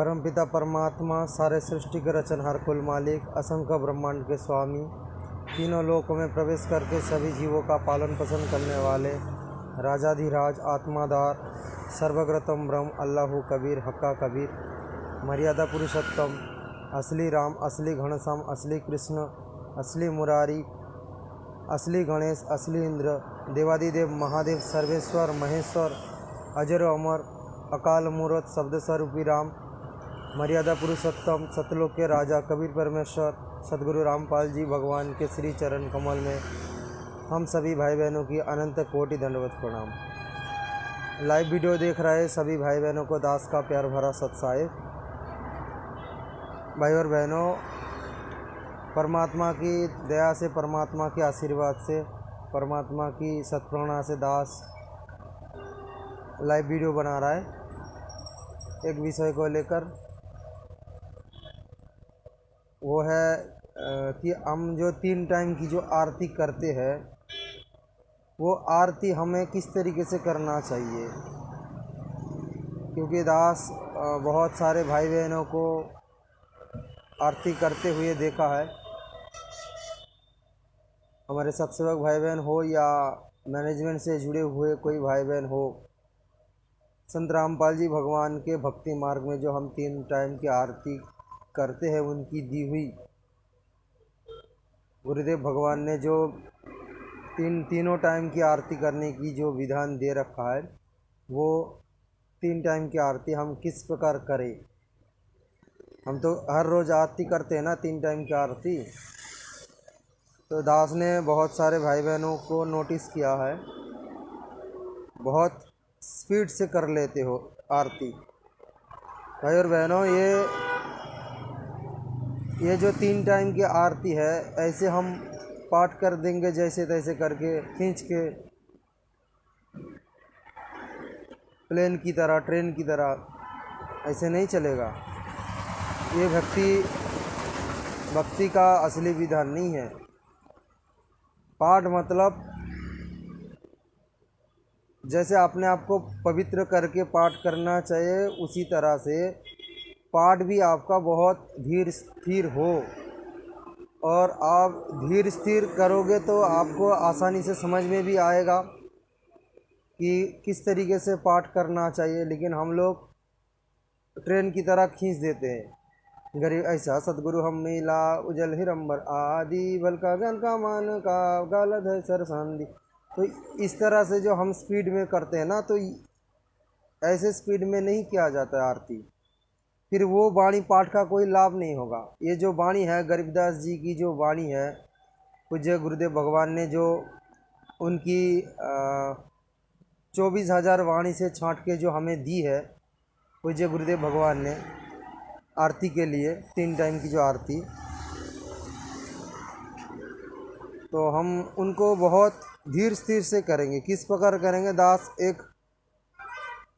परमपिता परमात्मा, सारे सृष्टि के रचनहार, कुल मालिक, असंख्य ब्रह्मांड के स्वामी, तीनों लोकों में प्रवेश करके सभी जीवों का पालन पोषण करने वाले, राजाधिराज, आत्माधार, सर्वग्रतम ब्रह्म, अल्लाहु कबीर, हक्का कबीर, मर्यादा पुरुषोत्तम, असली राम, असली घनश्याम, असली कृष्ण, असली मुरारी, असली गणेश, असली इंद्र, देवादिदेव महादेव, सर्वेश्वर महेश्वर, अजर अमर, अकाल मूर्त, शब्द स्वरूपी राम, मर्यादा पुरुषोत्तम, सतलोक के राजा, कबीर परमेश्वर, सदगुरु रामपाल जी भगवान के श्री चरण कमल में हम सभी भाई बहनों की अनंत कोटि दंडवत प्रणाम। लाइव वीडियो देख रहे सभी भाई बहनों को दास का प्यार भरा सत्साहिब। भाई और बहनों, परमात्मा की दया से, परमात्मा के आशीर्वाद से, परमात्मा की सत्प्रेरणा से दास लाइव वीडियो बना रहा है एक विषय को लेकर। वो है कि हम जो 3 टाइम की जो आरती करते हैं, वो आरती हमें किस तरीके से करना चाहिए। क्योंकि दास बहुत सारे भाई बहनों को आरती करते हुए देखा है, हमारे सत्सेवक भाई बहन हो या मैनेजमेंट से जुड़े हुए कोई भाई बहन हो। संत रामपाल जी भगवान के भक्ति मार्ग में जो हम 3 टाइम की आरती करते हैं, उनकी दी हुई गुरुदेव भगवान ने जो तीनों टाइम की आरती करने की जो विधान दे रखा है, वो 3 टाइम की आरती हम किस प्रकार करें। हम तो हर रोज़ आरती करते हैं ना, 3 टाइम की आरती। तो दास ने बहुत सारे भाई बहनों को नोटिस किया है, बहुत स्पीड से कर लेते हो आरती। भाई और बहनों, ये जो 3 टाइम की आरती है, ऐसे हम पाठ कर देंगे जैसे तैसे करके, खींच के प्लेन की तरह, ट्रेन की तरह, ऐसे नहीं चलेगा। ये भक्ति का असली विधान नहीं है। पाठ मतलब जैसे अपने आप को पवित्र करके पाठ करना चाहिए, उसी तरह से पाठ भी आपका बहुत धीर स्थिर हो। और आप धीर स्थिर करोगे तो आपको आसानी से समझ में भी आएगा कि किस तरीके से पाठ करना चाहिए। लेकिन हम लोग ट्रेन की तरह खींच देते हैं। गरीब ऐसा सतगुरु हम मिला, उजल हिरंबर आदि, बल का गन का मान का गालत है सरसांदी। तो इस तरह से जो हम स्पीड में करते हैं ना, तो ऐसे स्पीड में नहीं किया जाता है आरती। फिर वो वाणी पाठ का कोई लाभ नहीं होगा। ये जो वाणी है, गरीबदास जी की जो वाणी है, पूज्य गुरुदेव भगवान ने जो उनकी 24,000 वाणी से छांट के जो हमें दी है, पूज्य गुरुदेव भगवान ने आरती के लिए, 3 टाइम की जो आरती, तो हम उनको बहुत धीर स्थिर से करेंगे। किस प्रकार करेंगे, दास एक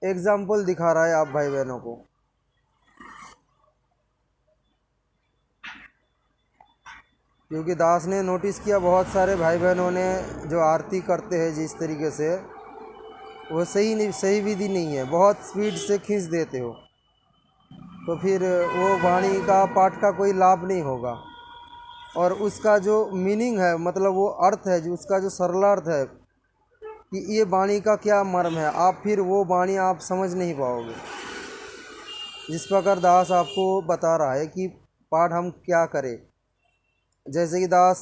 एग्जाम्पल दिखा रहा है आप भाई बहनों को। क्योंकि दास ने नोटिस किया, बहुत सारे भाई बहनों ने जो आरती करते हैं जिस तरीके से, वो सही विधि नहीं है। बहुत स्पीड से खींच देते हो, तो फिर वो वाणी का पाठ का कोई लाभ नहीं होगा। और उसका जो मीनिंग है, मतलब वो अर्थ है, जो उसका जो सरलार्थ है कि ये वाणी का क्या मर्म है, आप फिर वो वाणी आप समझ नहीं पाओगे। जिस प्रकार दास आपको बता रहा है कि पाठ हम क्या करें। जैसे कि दास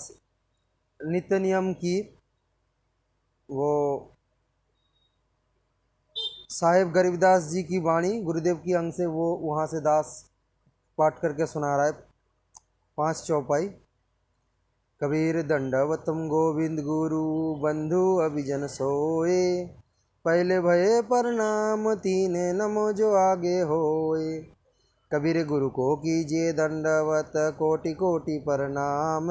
नित्य नियम की वो साहेब गरीबदास जी की वाणी गुरुदेव की अंग से, वो वहाँ से दास पाठ करके सुना रहा है। 5 चौपाई। कबीर दंडवतम गोविंद गुरु बंधु अभिजन सोए, पहले भये प्रणाम तीने नमो जो आगे होए। कबीर गुरु को कीजिए दंडवत कोटि कोटि प्रणाम,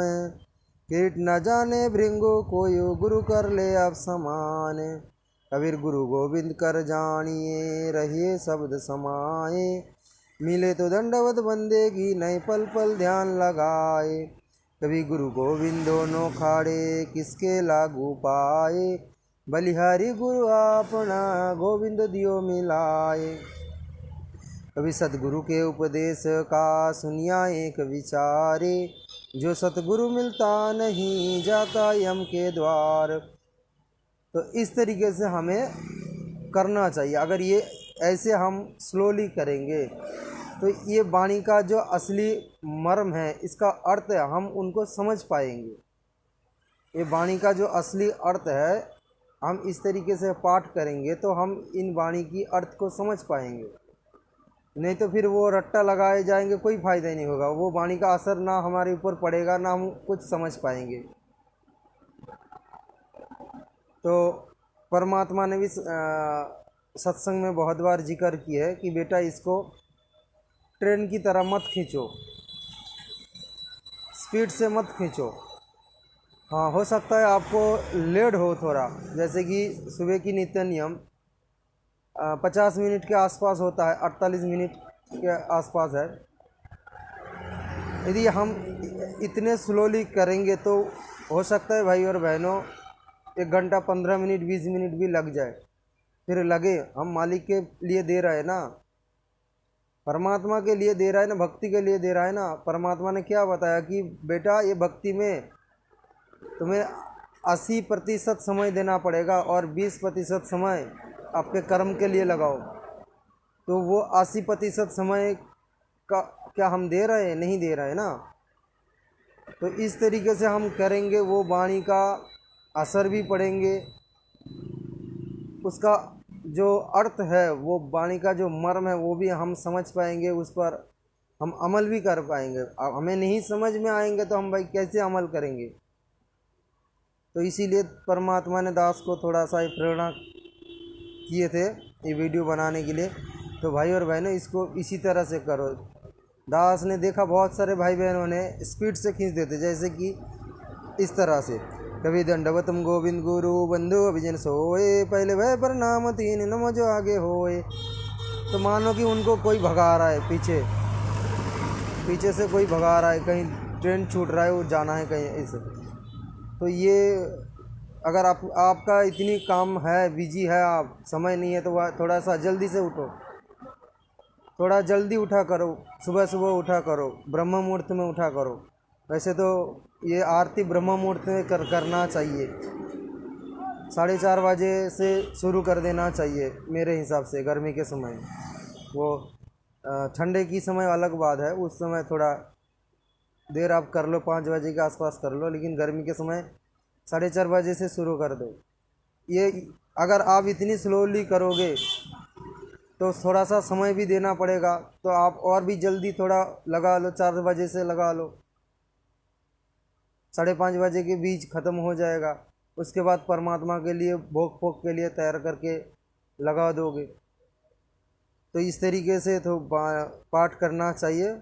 कीट न जाने भृंगु कोई गुरु कर ले अब समान। कबीर गुरु गोविंद कर जानिए रहिए शब्द समाए, मिले तो दंडवत बंदेगी नहीं पल पल ध्यान लगाए। कभी गुरु गोविंद दोनों खाड़े किसके लागू पाए, बलिहारी गुरु अपना गोविंद दियो मिलाए। कभी सतगुरु के उपदेश का सुनिया एक विचारे, जो सतगुरु मिलता नहीं जाता यम के द्वार। तो इस तरीके से हमें करना चाहिए। अगर ये ऐसे हम स्लोली करेंगे तो ये वाणी का जो असली मर्म है, इसका अर्थ है, हम उनको समझ पाएंगे। ये वाणी का जो असली अर्थ है, हम इस तरीके से पाठ करेंगे तो हम इन वाणी की अर्थ को समझ पाएंगे। नहीं तो फिर वो रट्टा लगाए जाएंगे, कोई फ़ायदा ही नहीं होगा। वो वाणी का असर ना हमारे ऊपर पड़ेगा, ना हम कुछ समझ पाएंगे। तो परमात्मा ने भी सत्संग में बहुत बार जिक्र किया है कि बेटा इसको ट्रेन की तरह मत खींचो, स्पीड से मत खींचो। हाँ, हो सकता है आपको लेट हो थोड़ा, जैसे कि सुबह की नित्य नियम 50 मिनट के आसपास होता है, 48 मिनट के आसपास है। यदि हम इतने स्लोली करेंगे तो हो सकता है भाई और बहनों 1 घंटा 15 मिनट 20 मिनट भी लग जाए। फिर लगे हम मालिक के लिए दे रहे हैं ना, परमात्मा के लिए दे रहा है ना, भक्ति के लिए दे रहा है ना। परमात्मा ने क्या बताया कि बेटा ये भक्ति में तुम्हें 80% समय देना पड़ेगा और 20% समय आपके कर्म के लिए लगाओ। तो वो 80% समय का क्या हम दे रहे हैं? नहीं दे रहे हैं ना। तो इस तरीके से हम करेंगे, वो वाणी का असर भी पड़ेंगे, उसका जो अर्थ है, वो वाणी का जो मर्म है वो भी हम समझ पाएंगे, उस पर हम अमल भी कर पाएंगे। अब हमें नहीं समझ में आएंगे तो हम भाई कैसे अमल करेंगे? तो इसीलिए परमात्मा ने दास को थोड़ा सा प्रेरणा किए थे ये वीडियो बनाने के लिए। तो भाई और बहनों इसको इसी तरह से करो। दास ने देखा बहुत सारे भाई बहनों ने स्पीड से खींच देते, जैसे कि इस तरह से, कभी दंडवतम गोविंद गुरु बंधु अभिजन सोए, पहले भय प्रणाम तीन नमो जो आगे होए। तो मानो कि उनको कोई भगा रहा है, पीछे से कोई भगा रहा है, कहीं ट्रेन छूट रहा है, वो जाना है कहीं ऐसे। तो ये अगर आपका इतनी काम है, बिजी है, आप समय नहीं है, तो वह थोड़ा सा जल्दी से उठो, थोड़ा जल्दी उठा करो, सुबह सुबह उठा करो, ब्रह्म मुहूर्त में उठा करो। वैसे तो ये आरती ब्रह्म मुहूर्त में करना चाहिए, 4:30 बजे से शुरू कर देना चाहिए मेरे हिसाब से। गर्मी के समय, वो ठंडे की समय अलग बात है, उस समय थोड़ा देर आप कर लो, 5 बजे के आसपास कर लो, लेकिन गर्मी के समय 4:30 बजे से शुरू कर दो। ये अगर आप इतनी स्लोली करोगे तो थोड़ा सा समय भी देना पड़ेगा, तो आप और भी जल्दी थोड़ा लगा लो, 4 बजे से लगा लो, 5:30 बजे के बीच ख़त्म हो जाएगा। उसके बाद परमात्मा के लिए भोग फोग के लिए तैयार करके लगा दोगे। तो इस तरीके से तो पाठ करना चाहिए।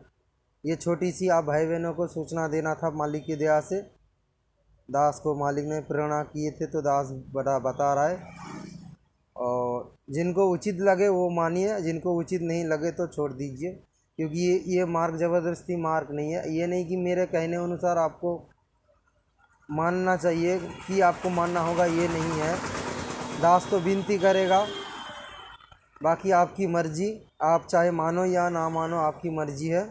ये छोटी सी आप भाई बहनों को सूचना देना था मालिक की दया से। दास को मालिक ने प्रेरणा किए थे तो दास बता रहा है। और जिनको उचित लगे वो मानिए, जिनको उचित नहीं लगे तो छोड़ दीजिए, क्योंकि ये मार्ग ज़बरदस्ती मार्ग नहीं है। ये नहीं कि मेरे कहने अनुसार आपको मानना चाहिए कि आपको मानना होगा, ये नहीं है। दास तो विनती करेगा, बाकी आपकी मर्जी, आप चाहे मानो या ना मानो, आपकी मर्जी है।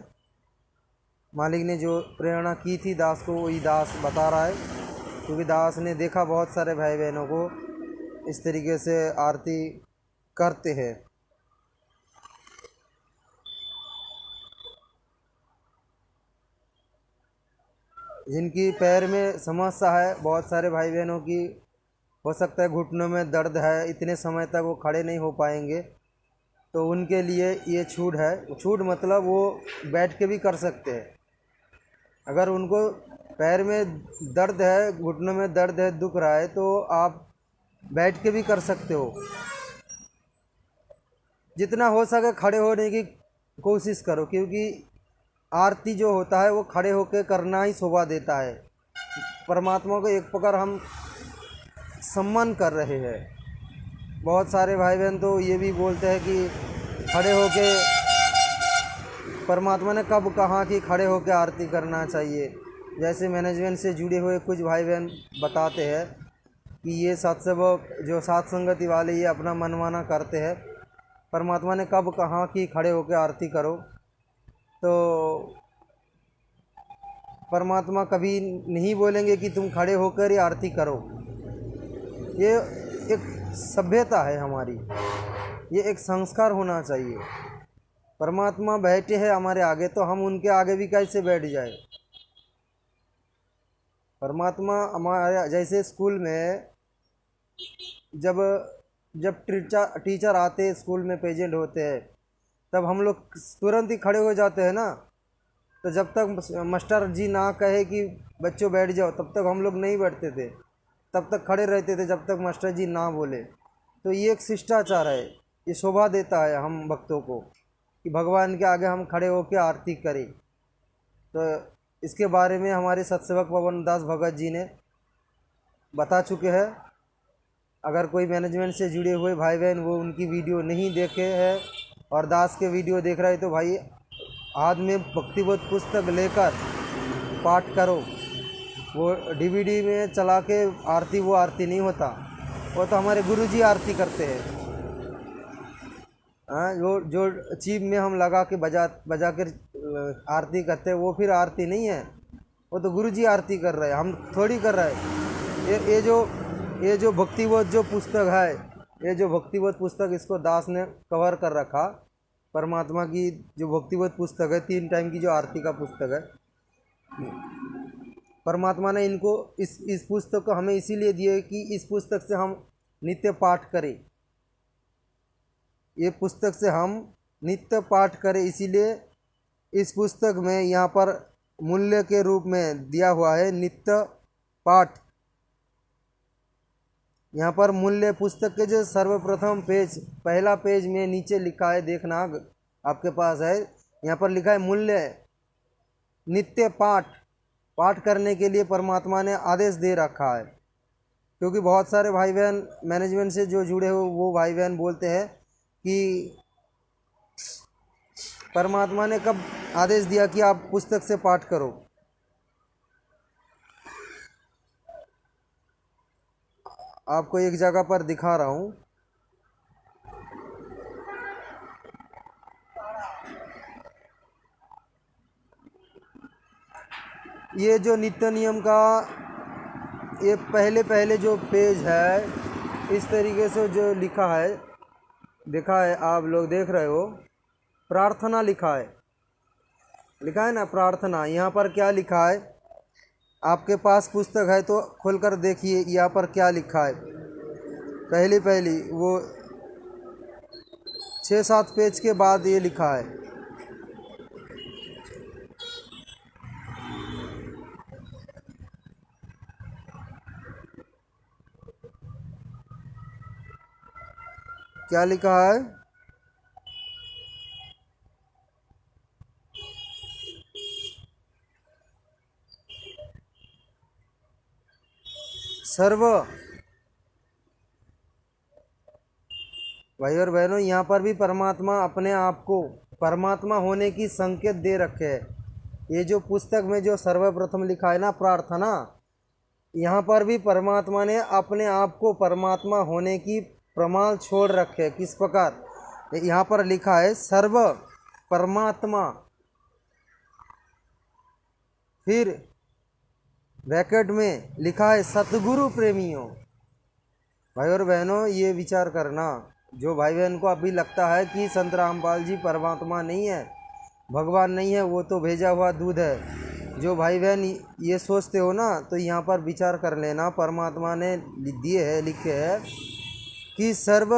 मालिक ने जो प्रेरणा की थी दास को, वही दास बता रहा है, क्योंकि दास ने देखा बहुत सारे भाई बहनों को इस तरीके से आरती करते हैं। जिनकी पैर में समस्या है, बहुत सारे भाई बहनों की हो सकता है घुटनों में दर्द है, इतने समय तक वो खड़े नहीं हो पाएंगे, तो उनके लिए ये छूट है। छूट मतलब वो बैठ के भी कर सकते हैं। अगर उनको पैर में दर्द है, घुटनों में दर्द है, दुख रहा है, तो आप बैठ के भी कर सकते हो। जितना हो सके खड़े होने की कोशिश करो, क्योंकि आरती जो होता है वो खड़े होकर करना ही शोभा देता है। परमात्मा को एक प्रकार हम सम्मान कर रहे हैं। बहुत सारे भाई बहन तो ये भी बोलते हैं कि खड़े होके, परमात्मा ने कब कहा कि खड़े होकर आरती करना चाहिए। जैसे मैनेजमेंट से जुड़े हुए कुछ भाई बहन बताते हैं कि ये सत्संग जो सात संगति वाले ये अपना मनमाना करते हैं, परमात्मा ने कब कहा कि खड़े होकर आरती करो, तो परमात्मा कभी नहीं बोलेंगे कि तुम खड़े होकर ही आरती करो। ये एक सभ्यता है हमारी, ये एक संस्कार होना चाहिए। परमात्मा बैठे हैं हमारे आगे, तो हम उनके आगे भी कैसे बैठ जाए। परमात्मा हमारे जैसे स्कूल में जब जब टीचर आते स्कूल में प्रेजेंट होते हैं, तब हम लोग तुरंत ही खड़े हो जाते हैं ना। तो जब तक मास्टर जी ना कहे कि बच्चों बैठ जाओ, तब तक हम लोग नहीं बैठते थे, तब तक खड़े रहते थे जब तक मास्टर जी ना बोले। तो ये एक शिष्टाचार है, ये शोभा देता है हम भक्तों को कि भगवान के आगे हम खड़े होकर आरती करें। तो इसके बारे में हमारे सत्सेवक पवन दास भगत जी ने बता चुके हैं। अगर कोई मैनेजमेंट से जुड़े हुए भाई बहन वो उनकी वीडियो नहीं देखे हैं और दास के वीडियो देख रहे हैं, तो भाई हाथ में भक्तिबोध पुस्तक लेकर पाठ करो। वो डीवीडी में चला के आरती, वो आरती नहीं होता, वो तो हमारे गुरुजी आरती करते हैं। हाँ, जो चीप में हम लगा के बजा कर आरती करते हैं, वो फिर आरती नहीं है, वो तो गुरुजी आरती कर रहे हैं, हम थोड़ी कर रहे हैं। ये जो भक्तिबोध जो पुस्तक है, ये जो भक्तिबोध पुस्तक इसको दास ने कवर कर रखा। परमात्मा की जो भक्तिबोध पुस्तक है, 3 टाइम की जो आरती का पुस्तक है, परमात्मा ने इनको इस पुस्तक को हमें इसीलिए दिए कि इस पुस्तक से हम नित्य पाठ करें। ये पुस्तक से हम नित्य पाठ करें, इसीलिए इस पुस्तक में यहाँ पर मूल्य के रूप में दिया हुआ है नित्य पाठ। यहाँ पर मूल्य पुस्तक के जो सर्वप्रथम पेज, पहला पेज में नीचे लिखा है, देखना आपके पास है, यहाँ पर लिखा है मूल्य नित्य पाठ करने के लिए परमात्मा ने आदेश दे रखा है। क्योंकि बहुत सारे भाई बहन मैनेजमेंट से जो जुड़े हो वो भाई बहन बोलते हैं कि परमात्मा ने कब आदेश दिया कि आप पुस्तक से पाठ करो। आपको एक जगह पर दिखा रहा हूँ। ये जो नित्य नियम का ये पहले जो पेज है, इस तरीके से जो लिखा है, देखा है आप लोग देख रहे हो, प्रार्थना लिखा है ना, प्रार्थना। यहाँ पर क्या लिखा है, आपके पास पुस्तक है तो खोलकर देखिए यहाँ पर क्या लिखा है। पहली वो 6-7 पेज के बाद ये लिखा है, क्या लिखा है, सर्व। भाई और बहनों, यहाँ पर भी परमात्मा अपने आप को परमात्मा होने की संकेत दे रखे हैं। ये जो पुस्तक में जो सर्वप्रथम लिखा है ना प्रार्थना, यहाँ पर भी परमात्मा ने अपने आप को परमात्मा होने की प्रमाण छोड़ रखे। किस प्रकार, यहाँ पर लिखा है सर्व परमात्मा, फिर ब्रैकेट में लिखा है सतगुरु प्रेमियों। भाई और बहनों, ये विचार करना, जो भाई बहन को अभी लगता है कि संत रामपाल जी परमात्मा नहीं है, भगवान नहीं है, वो तो भेजा हुआ दूध है, जो भाई बहन ये सोचते हो ना, तो यहाँ पर विचार कर लेना। परमात्मा ने दिए है, लिखे है कि सर्व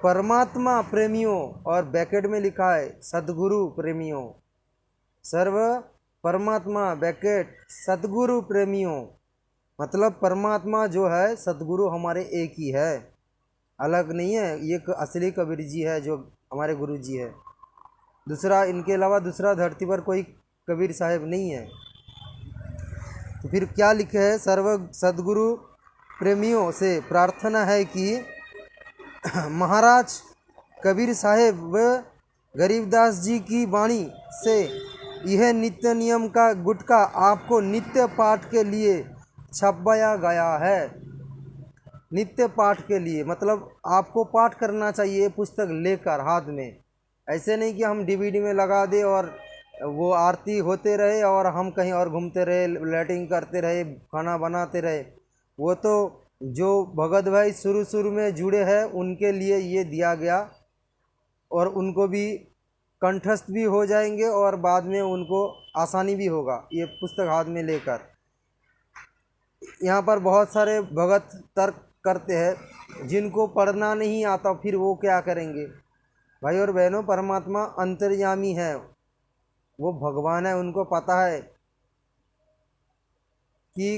परमात्मा प्रेमियों, और ब्रैकेट में लिखा है सद्गुरु प्रेमियों। सर्व परमात्मा ब्रैकेट सद्गुरु प्रेमियों, मतलब परमात्मा जो है, सद्गुरु हमारे एक ही है, अलग नहीं है। ये असली कबीर जी है जो हमारे गुरु जी है, दूसरा इनके अलावा दूसरा धरती पर कोई कबीर साहब नहीं है। तो फिर क्या लिखे है, सर्व सद्गुरु प्रेमियों से प्रार्थना है कि महाराज कबीर साहेब व गरीबदास जी की वाणी से यह नित्य नियम का गुटका आपको नित्य पाठ के लिए छपाया गया है। नित्य पाठ के लिए, मतलब आपको पाठ करना चाहिए पुस्तक लेकर हाथ में। ऐसे नहीं कि हम डीवीडी में लगा दे और वो आरती होते रहे और हम कहीं और घूमते रहे, लैटिंग करते रहे, खाना बनाते रहे। वो तो जो भगत भाई शुरू शुरू में जुड़े हैं उनके लिए ये दिया गया, और उनको भी कंठस्थ भी हो जाएंगे और बाद में उनको आसानी भी होगा ये पुस्तक हाथ में लेकर। यहाँ पर बहुत सारे भगत तर्क करते हैं जिनको पढ़ना नहीं आता फिर वो क्या करेंगे। भाई और बहनों, परमात्मा अंतर्यामी है, वो भगवान है, उनको पता है कि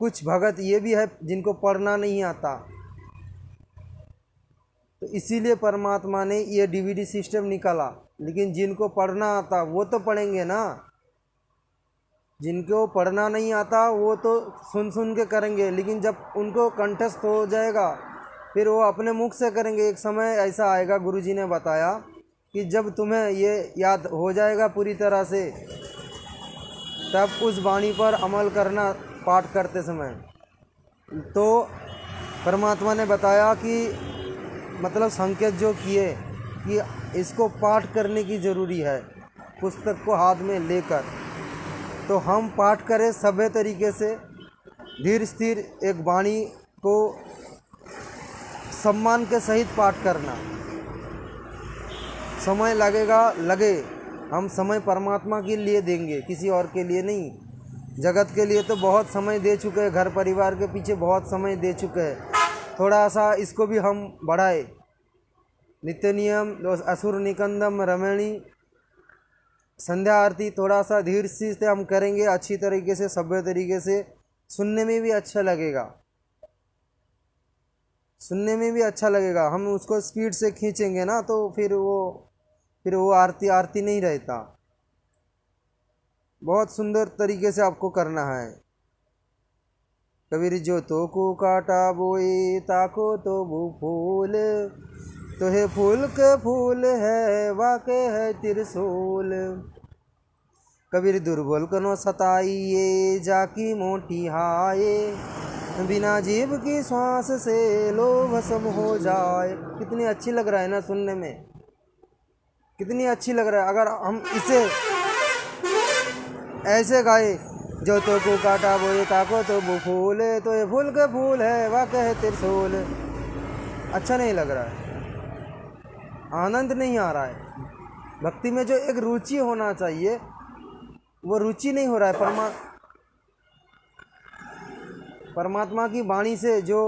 कुछ भगत ये भी है जिनको पढ़ना नहीं आता, तो इसीलिए परमात्मा ने ये डीवीडी सिस्टम निकाला। लेकिन जिनको पढ़ना आता वो तो पढ़ेंगे ना, जिनको पढ़ना नहीं आता वो तो सुन सुन के करेंगे, लेकिन जब उनको कंठस्थ हो जाएगा फिर वो अपने मुख से करेंगे। एक समय ऐसा आएगा, गुरुजी ने बताया, कि जब तुम्हें ये याद हो जाएगा पूरी तरह से, तब उस वाणी पर अमल करना पाठ करते समय। तो परमात्मा ने बताया कि मतलब संकेत जो किए कि इसको पाठ करने की ज़रूरी है पुस्तक को हाथ में लेकर। तो हम पाठ करें सभ्य तरीके से, धीर स्थिर एक वाणी को सम्मान के सहित पाठ करना। समय लगेगा, लगे, हम समय परमात्मा के लिए देंगे, किसी और के लिए नहीं। जगत के लिए तो बहुत समय दे चुके हैं, घर परिवार के पीछे बहुत समय दे चुके हैं, थोड़ा सा इसको भी हम बढ़ाए। नित्य नियम, असुर निकंदम रमणी, संध्या आरती थोड़ा सा धीर से हम करेंगे, अच्छी तरीके से, सभ्य तरीके से, सुनने में भी अच्छा लगेगा, सुनने में भी अच्छा लगेगा। हम उसको स्पीड से खींचेंगे ना तो फिर वो आरती आरती नहीं रहता। बहुत सुंदर तरीके से आपको करना है। कबीर जो तो को काटा बोए ताको तो वो फूल, तो है फूल के फूल है वाके है त्रिशूल। कबीर दुर्बल कनो सताइए जाकी मोटी हाय, बिना जीव की श्वास से लो भस्म हो जाए। कितनी अच्छी लग रहा है ना सुनने में, कितनी अच्छी लग रहा है। अगर हम इसे ऐसे गाए, जो तो को काटा बोए ताको तो वो फूल, तो ये फूल के फूल है वाके है त्रिशूल, अच्छा नहीं लग रहा है, आनंद नहीं आ रहा है। भक्ति में जो एक रुचि होना चाहिए वो रुचि नहीं हो रहा है। परमात्मा की वाणी से जो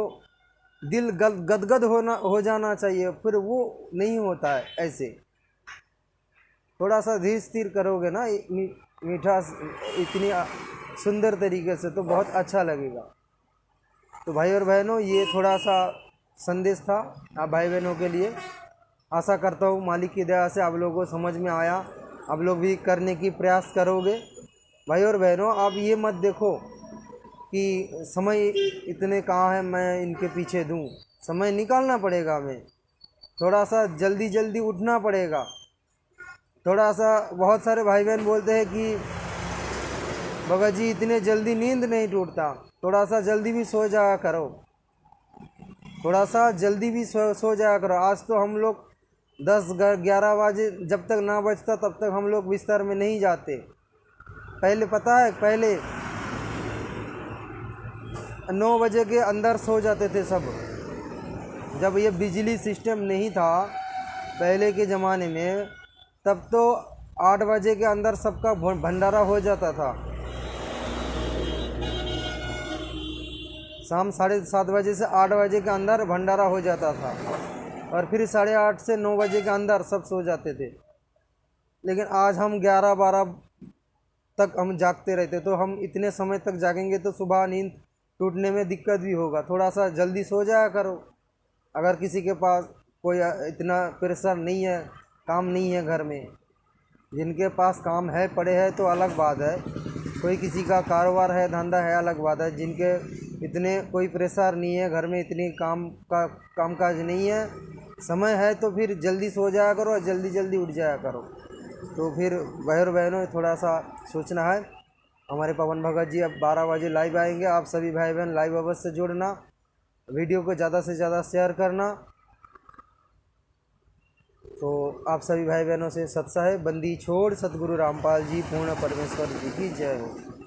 दिल गदगद हो जाना चाहिए, फिर वो नहीं होता है। ऐसे थोड़ा सा धीर स्थिर करोगे ना मीठा इतनी सुंदर तरीके से, तो बहुत अच्छा लगेगा। तो भाई और बहनों, ये थोड़ा सा संदेश था आप भाई बहनों के लिए। आशा करता हूँ मालिक की दया से आप लोगों को समझ में आया, आप लोग भी करने की प्रयास करोगे। भाई और बहनों, आप ये मत देखो कि समय इतने कहाँ है मैं इनके पीछे दूँ, समय निकालना पड़ेगा हमें, थोड़ा सा जल्दी जल्दी उठना पड़ेगा। थोड़ा सा बहुत सारे भाई बहन बोलते हैं कि भगत जी इतने जल्दी नींद नहीं टूटता, थोड़ा सा जल्दी भी सो जाया करो, थोड़ा सा जल्दी भी सो जाया करो। आज तो हम लोग 10-11 बजे जब तक ना बजता तब तक हम लोग बिस्तर में नहीं जाते। पहले पता है, पहले 9 बजे के अंदर सो जाते थे सब। जब ये बिजली सिस्टम नहीं था पहले के ज़माने में, तब तो 8 बजे के अंदर सबका भंडारा हो जाता था। शाम 7:30 बजे से 8 बजे के अंदर भंडारा हो जाता था, और फिर 8:30 से 9 बजे के अंदर सब सो जाते थे। लेकिन आज हम 11-12 तक हम जागते रहते, तो हम इतने समय तक जागेंगे तो सुबह नींद टूटने में दिक्कत भी होगा। थोड़ा सा जल्दी सो जाया करो। अगर किसी के पास कोई इतना प्रेशर नहीं है, काम नहीं है घर में, जिनके पास काम है, पड़े हैं, तो अलग बात है। कोई किसी का कारोबार है, धंधा है, अलग बात है। जिनके इतने कोई प्रेशर नहीं है घर में, इतनी कामकाज नहीं है, समय है, तो फिर जल्दी सो जाया करो और जल्दी जल्दी उठ जाया करो। तो फिर भाई और बहनों, थोड़ा सा सोचना है। हमारे पवन भगत जी अब 12 बजे लाइव आएंगे। आप सभी भाई बहन लाइव अवश्य जुड़ना, वीडियो को ज़्यादा से ज़्यादा शेयर करना। तो आप सभी भाई बहनों से सत्सा है, बंदी छोड़ सतगुरु रामपाल जी पूर्ण परमेश्वर जी की जय हो।